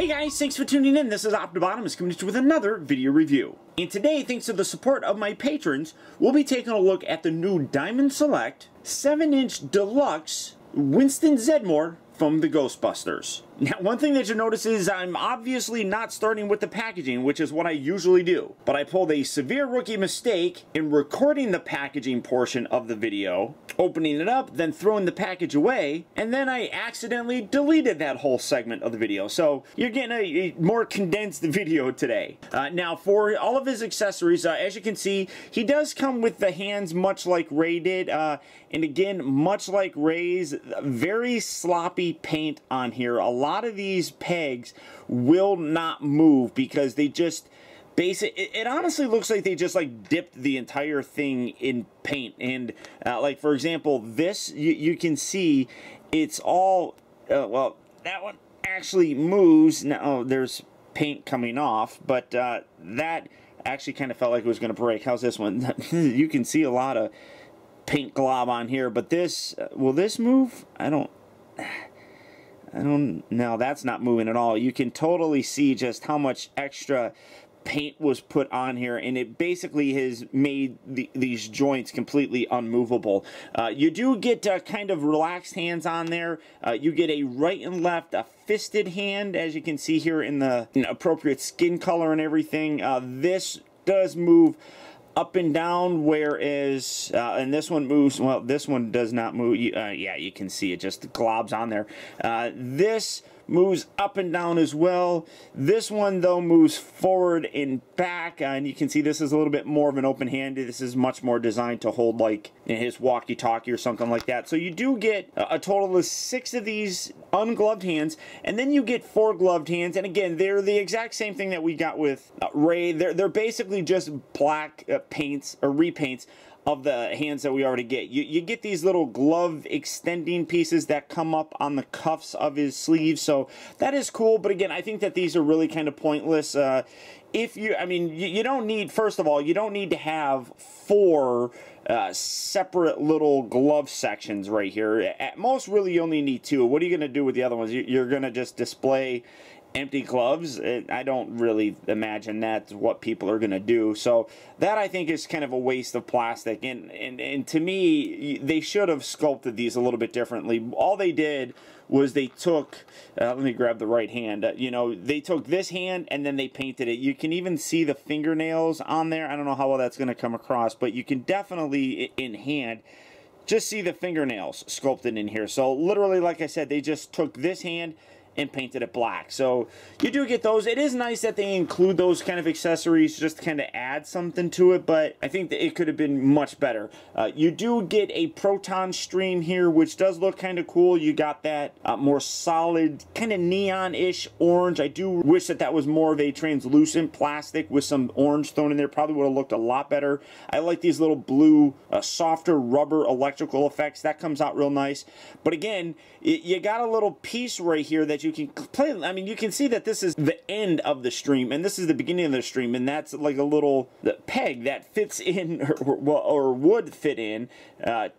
Hey guys, thanks for tuning in. This is Optibottom coming to you with another video review. And today, thanks to the support of my patrons, we'll be taking a look at the new Diamond Select 7-inch Deluxe Winston Zeddemore from the Ghostbusters. Now, one thing that you'll notice is I'm obviously not starting with the packaging, which is what I usually do. But I pulled a severe rookie mistake in recording the packaging portion of the video, opening it up, then throwing the package away, and then I accidentally deleted that whole segment of the video. So you're getting a more condensed video today. Now, for all of his accessories, as you can see, he does come with the hands much like Ray did. And again, much like Ray's, very sloppy paint on here. A lot of these pegs will not move because they just it honestly looks like they just like dipped the entire thing in paint. And like for example, this you can see it's all well, that one actually moves now. There's paint coming off, but that actually kind of felt like it was going to break. How's this one? You can see a lot of paint glob on here, but this will this move? I don't know. That's not moving at all. You can totally see just how much extra paint was put on here, and it basically has made these joints completely unmovable. You do get kind of relaxed hands on there. You get a right and left, a fisted hand, as you can see here in the appropriate skin color and everything. This does move up and down, whereas and this one moves, well, this one does not move. Yeah, you can see it just globs on there. This moves up and down as well. This one though moves forward and back, and you can see this is a little bit more of an open hand. This is much more designed to hold like his walkie-talkie or something like that. So you do get a total of 6 of these ungloved hands, and then you get 4 gloved hands. And again, they're the exact same thing that we got with Ray. They're basically just black paints or repaints of the hands that we already get. You get these little glove extending pieces that come up on the cuffs of his sleeves, so that is cool. But again, I think that these are really kind of pointless. If you, I mean, you don't need, first of all, you don't need to have 4 separate little glove sections right here. At most, really, you only need 2. What are you going to do with the other ones? You're going to just display empty gloves? I don't really imagine that's what people are going to do. So that, I think, is kind of a waste of plastic. And to me, they should have sculpted these a little bit differently. All they did was they took, let me grab the right hand, they took this hand and then they painted it. You can even see the fingernails on there. I don't know how well that's going to come across, but you can definitely, in hand, just see the fingernails sculpted in here. So literally, like I said, they just took this hand and painted it black. So you do get those. It is nice that they include those kind of accessories just to kind of add something to it, but I think that it could have been much better. You do get a proton stream here, which does look kind of cool. You got that more solid kind of neon-ish orange. I do wish that that was more of a translucent plastic with some orange thrown in there. Probably would have looked a lot better. I like these little blue, softer rubber electrical effects. That comes out real nice. But again, you got a little piece right here that you can play. I mean, you can see that this is the end of the stream, and this is the beginning of the stream, and that's like a little peg that fits in, or would fit in,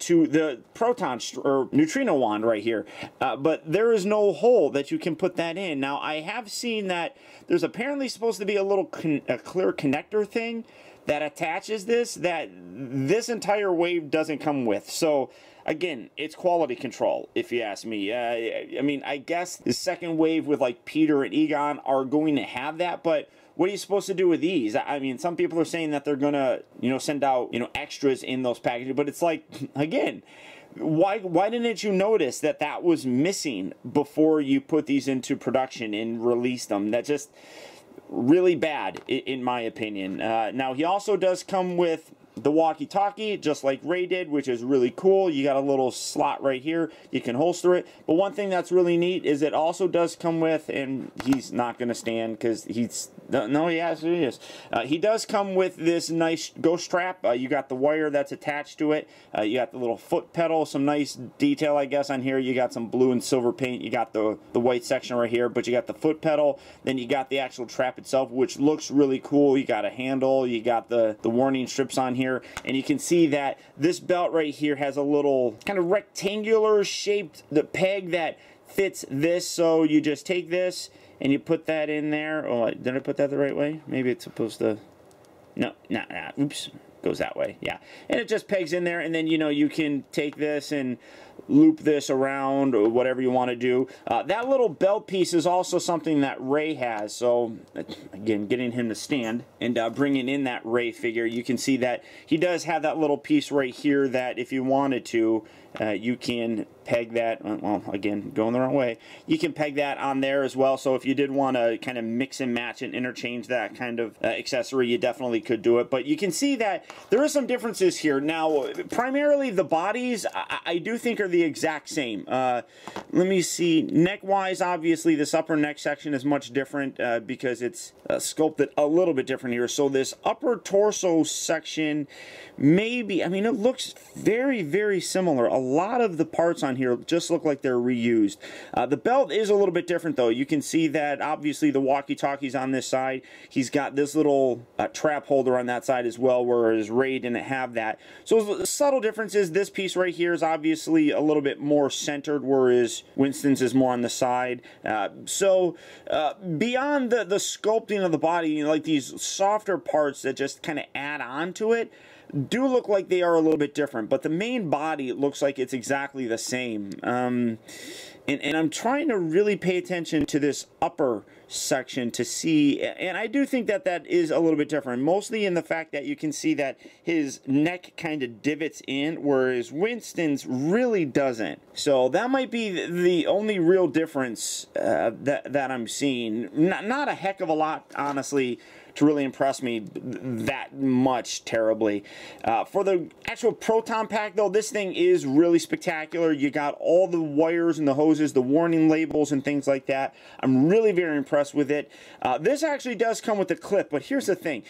to the proton or neutrino wand right here. But there is no hole that you can put that in. Now, I have seen that there's apparently supposed to be a little clear connector thing that attaches this, that this entire wave doesn't come with. So again, it's quality control, if you ask me. I mean, I guess the second wave with like Peter and Egon are going to have that, but what are you supposed to do with these? I mean, some people are saying that they're gonna, send out, extras in those packages, but it's like, again, why didn't you notice that that was missing before you put these into production and released them? That just really bad, in my opinion. Now, he also does come with the walkie-talkie, just like Ray did, which is really cool. You got a little slot right here. You can holster it. But one thing that's really neat is it also does come with, and he's not going to stand because he's, no, he actually is. He does come with this nice ghost trap. You got the wire that's attached to it. You got the little foot pedal, some nice detail, I guess, on here. You got some blue and silver paint. You got the white section right here, but you got the foot pedal. Then you got the actual trap itself, which looks really cool. You got a handle. You got the warning strips on here. And you can see that this belt right here has a little kind of rectangular shaped peg that fits this. So you just take this and you put that in there. Oh, did I put that the right way? Maybe it's supposed to... No, oops. Goes that way, yeah. And it just pegs in there, and then, you know, you can take this and loop this around or whatever you want to do. That little belt piece is also something that Ray has. So, again, getting him to stand and bringing in that Ray figure, you can see that he does have that little piece right here that if you wanted to, you can peg that, well, again, going the wrong way, you can peg that on there as well. So if you did want to kind of mix and match and interchange that kind of accessory, you definitely could do it. But you can see that there are some differences here. Now, primarily the bodies, I do think are the exact same. Let me see, neck-wise, obviously this upper neck section is much different because it's sculpted a little bit different here. So this upper torso section, maybe, I mean, it looks very, very similar. A lot of the parts on here just look like they're reused. The belt is a little bit different though. You can see that obviously the walkie-talkie's on this side. He's got this little trap holder on that side as well, whereas Ray didn't have that. So the subtle difference is this piece right here is obviously a little bit more centered, whereas Winston's is more on the side. Beyond the sculpting of the body, you know, like these softer parts that just kind of add on to it, do look like they are a little bit different, but the main body looks like it's exactly the same. And I'm trying to really pay attention to this upper section to see, and I do think that that is a little bit different, mostly in the fact that you can see that his neck kind of divots in, whereas Winston's really doesn't. So that might be the only real difference that I'm seeing. Not a heck of a lot, honestly, to really impress me that much terribly. For the actual proton pack though, this thing is really spectacular. You got all the wires and the hoses, the warning labels and things like that. I'm really very impressed with it. This actually does come with a clip, but here's the thing.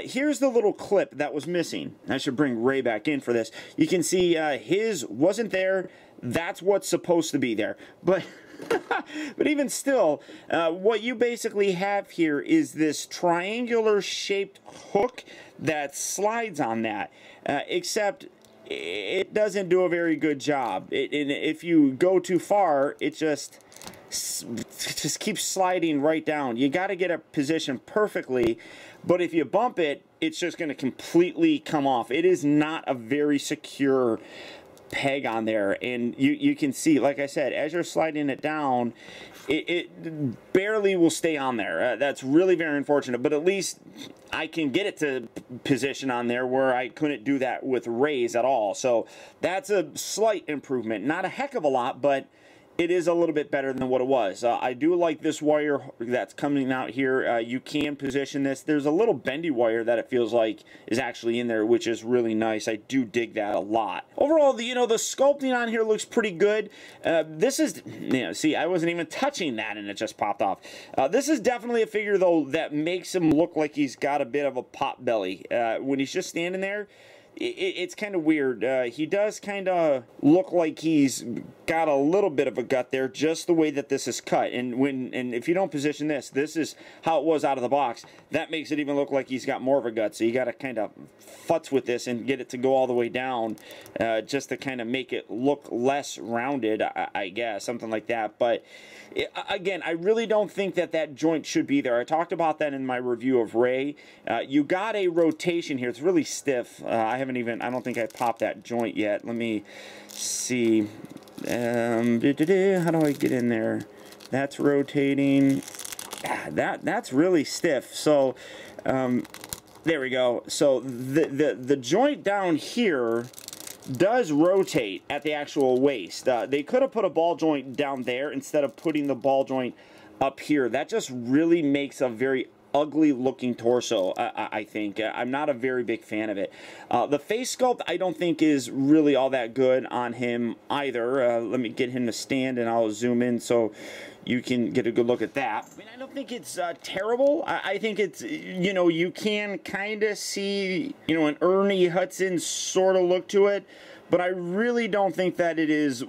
Here's the little clip that was missing. I should bring Ray back in for this. You can see his wasn't there. That's what's supposed to be there. But but even still, what you basically have here is this triangular shaped hook that slides on that, except it doesn't do a very good job. And if you go too far, it just keeps sliding right down. You got to get it positioned perfectly, but if you bump it, it's just going to completely come off. It is not a very secure peg on there, and you can see, like I said, as you're sliding it down, it barely will stay on there. That's really very unfortunate, but at least I can get it to position on there where I couldn't do that with Ray's at all. So that's a slight improvement. Not a heck of a lot, but it is a little bit better than what it was. I do like this wire that's coming out here. You can position this. There's a little bendy wire that it feels like is actually in there, which is really nice. I do dig that a lot. Overall, the sculpting on here looks pretty good. This is, see, I wasn't even touching that and it just popped off. This is definitely a figure, though, that makes him look like he's got a bit of a pot belly. When he's just standing there, it's kind of weird. He does kind of look like he's got a little bit of a gut there, just the way that this is cut. And if you don't position this is how it was out of the box. That makes it even look like he's got more of a gut. So you got to kind of futz with this and get it to go all the way down, just to kind of make it look less rounded, I guess, something like that. But again, I really don't think that joint should be there. I talked about that in my review of Ray. You got a rotation here. It's really stiff. I don't think I popped that joint yet. Let me see. How do I get in there? That's rotating. That's really stiff. So there we go. So the joint down here does rotate at the actual waist. They could have put a ball joint down there instead of putting the ball joint up here. That just really makes a very ugly looking torso, I think. I'm not a very big fan of it. The face sculpt I don't think is really all that good on him either. Let me get him to stand and I'll zoom in so you can get a good look at that. I mean, I don't think it's terrible. I think it's, you can kind of see, an Ernie Hudson sort of look to it. But I really don't think that it is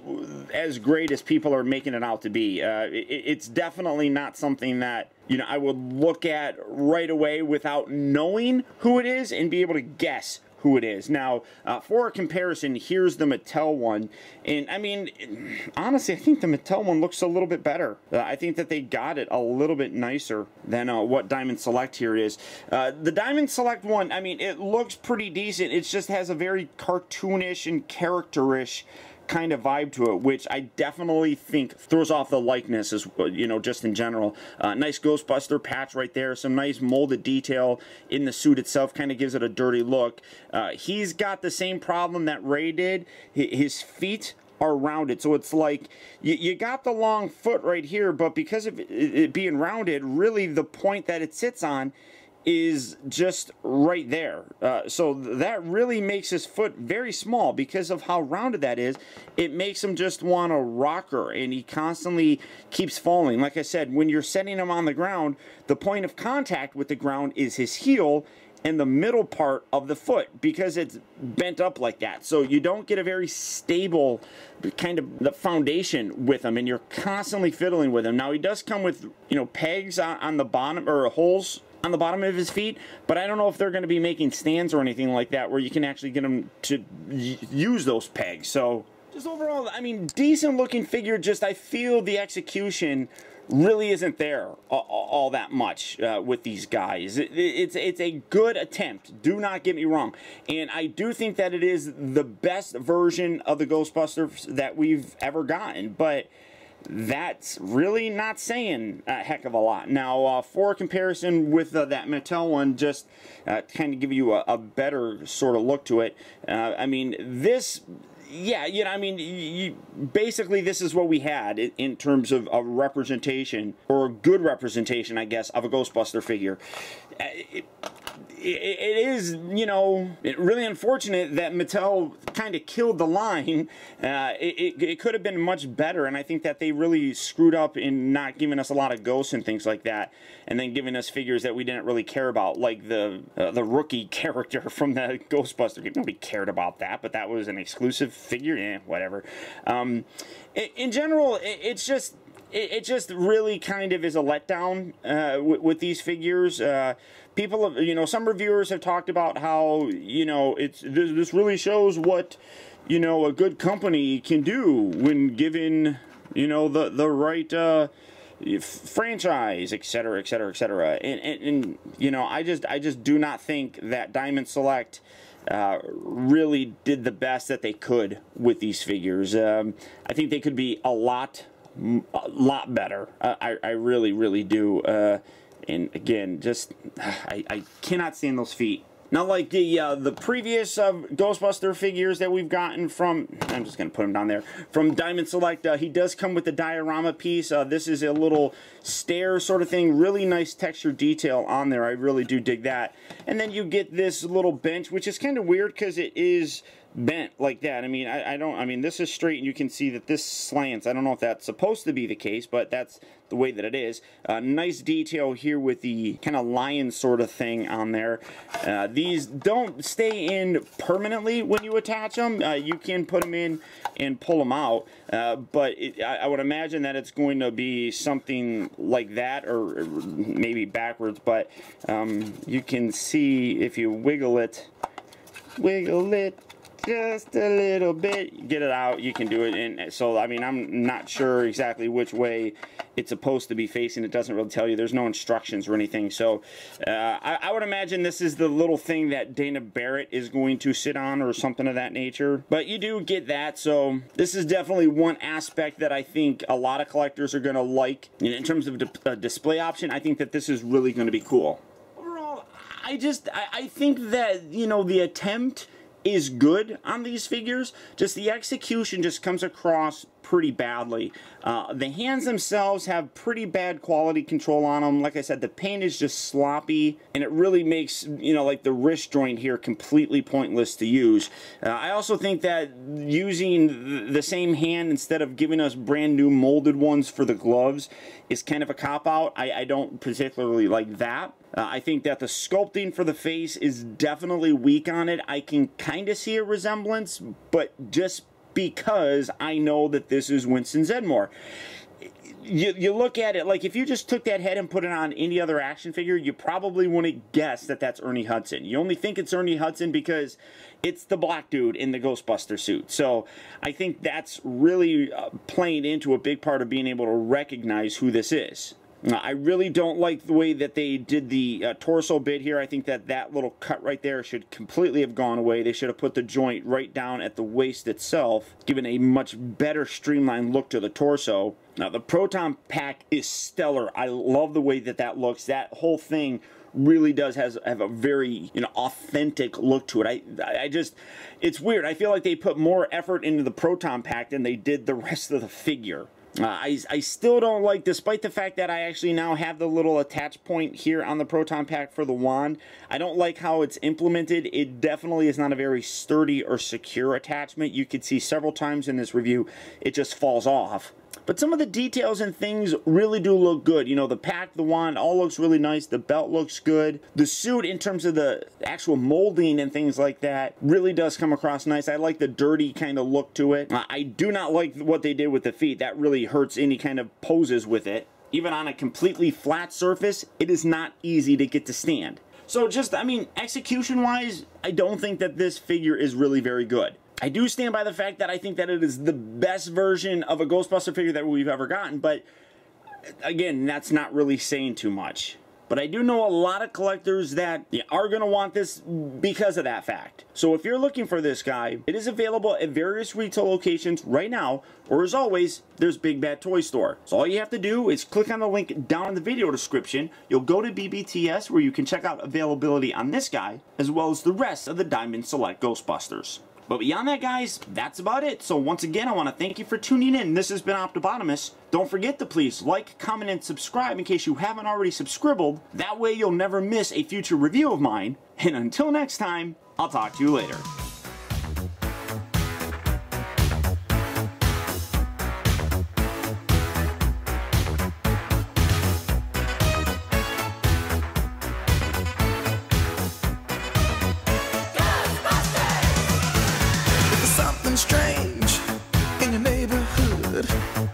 as great as people are making it out to be. It's definitely not something that, I would look at right away without knowing who it is and be able to guess who it is. Now, for a comparison, here's the Mattel one, and I mean, honestly, I think the Mattel one looks a little bit better. I think that they got it a little bit nicer than what Diamond Select here is. The Diamond Select one, I mean, it looks pretty decent. It just has a very cartoonish and characterish kind of vibe to it, which I definitely think throws off the likeness, as you know, just in general. Nice Ghostbuster patch right there, some nice molded detail in the suit itself, kind of gives it a dirty look. He's got the same problem that Ray did. His feet are rounded, so it's like you got the long foot right here, but because of it being rounded, really the point that it sits on is just right there. So that really makes his foot very small because of how rounded that is. It makes him just want a rocker, and he constantly keeps falling. Like I said, when you're setting him on the ground, the point of contact with the ground is his heel and the middle part of the foot because it's bent up like that. So you don't get a very stable kind of the foundation with him, and you're constantly fiddling with him. Now, he does come with, you know, pegs on the bottom, or holes on the bottom of his feet, but I don't know if they're going to be making stands or anything like that where you can actually get him to use those pegs. So just overall, I mean, decent looking figure. Just I feel the execution really isn't there all that much with these guys. It's a good attempt, do not get me wrong, and I do think that it is the best version of the Ghostbusters that we've ever gotten, but that's really not saying a heck of a lot. Now, for comparison with that Mattel one, just kind of give you a better sort of look to it, I mean, this, yeah, you know, I mean, basically this is what we had in terms of a representation, or a good representation, I guess, of a Ghostbuster figure. It is, you know, really unfortunate that Mattel kind of killed the line. It could have been much better, and I think that they really screwed up in not giving us a lot of ghosts and things like that, and then giving us figures that we didn't really care about, like the rookie character from the Ghostbuster game. Nobody cared about that, but that was an exclusive figure. Whatever. In general, it just really kind of is a letdown with these figures. People have, you know, some reviewers have talked about how, you know, this really shows what, you know, a good company can do when given, you know, the right franchise, etc., etc., etc. And you know, I just do not think that Diamond Select really did the best that they could with these figures. I think they could be a lot better. I really do. And again, just I cannot stand those feet. Now, like the previous Ghostbuster figures that we've gotten from, I'm just going to put them down there, from Diamond Select, he does come with the diorama piece. This is a little stair sort of thing. Really nice texture detail on there. I really do dig that. And then you get this little bench, which is kind of weird because it is bent like that. I mean, I mean, this is straight and you can see that this slants. I don't know if that's supposed to be the case, but that's the way that it is. Nice detail here with the kind of lion sort of thing on there. These don't stay in permanently when you attach them. You can put them in and pull them out, but I would imagine that it's going to be something like that, or maybe backwards, but you can see if you wiggle it just a little bit, get it out, you can do it. And so, I mean, I'm not sure exactly which way it's supposed to be facing. It doesn't really tell you. There's no instructions or anything. So I would imagine this is the little thing that Dana Barrett is going to sit on, or something of that nature. But you do get that. So this is definitely one aspect that I think a lot of collectors are going to like. In terms of a display option, I think that this is really going to be cool. Overall, I think that, you know, the attempt is good on these figures. Just the execution just comes across pretty badly. The hands themselves have pretty bad quality control on them. Like I said, the paint is just sloppy, and it really makes, you know, like the wrist joint here completely pointless to use. I also think that using the same hand instead of giving us brand new molded ones for the gloves is kind of a cop-out. I don't particularly like that. I think that the sculpting for the face is definitely weak on it. I can kind of see a resemblance, but just because I know that this is Winston Zeddemore. you look at it, like if you just took that head and put it on any other action figure, you probably wouldn't guess that that's Ernie Hudson. You only think it's Ernie Hudson because it's the black dude in the Ghostbuster suit. So I think that's really playing into a big part of being able to recognize who this is. I really don't like the way that they did the torso bit here. I think that that little cut right there should completely have gone away. They should have put the joint right down at the waist itself, giving a much better streamlined look to the torso. Now, the Proton Pack is stellar. I love the way that that looks. That whole thing really does have a very, you know, authentic look to it. I just, it's weird. I feel like they put more effort into the Proton Pack than they did the rest of the figure. I still don't like, despite the fact that I actually now have the little attach point here on the Proton Pack for the wand, I don't like how it's implemented. It definitely is not a very sturdy or secure attachment. You could see several times in this review, it just falls off. But some of the details and things really do look good. You know, the pack, the wand, all looks really nice. The belt looks good. The suit, in terms of the actual molding and things like that, really does come across nice. I like the dirty kind of look to it. I do not like what they did with the feet. That really hurts any kind of poses with it. Even on a completely flat surface, it is not easy to get to stand. So just, I mean, execution-wise, I don't think that this figure is really very good. I do stand by the fact that I think that it is the best version of a Ghostbuster figure that we've ever gotten, but again, that's not really saying too much. But I do know a lot of collectors that are going to want this because of that fact. So if you're looking for this guy, it is available at various retail locations right now, or as always, there's Big Bad Toy Store. So all you have to do is click on the link down in the video description. You'll go to BBTS where you can check out availability on this guy, as well as the rest of the Diamond Select Ghostbusters. But beyond that, guys, that's about it. So once again, I want to thank you for tuning in. This has been Optibotimus. Don't forget to please like, comment, and subscribe in case you haven't already subscribed. That way you'll never miss a future review of mine. And until next time, I'll talk to you later. Strange in your neighborhood.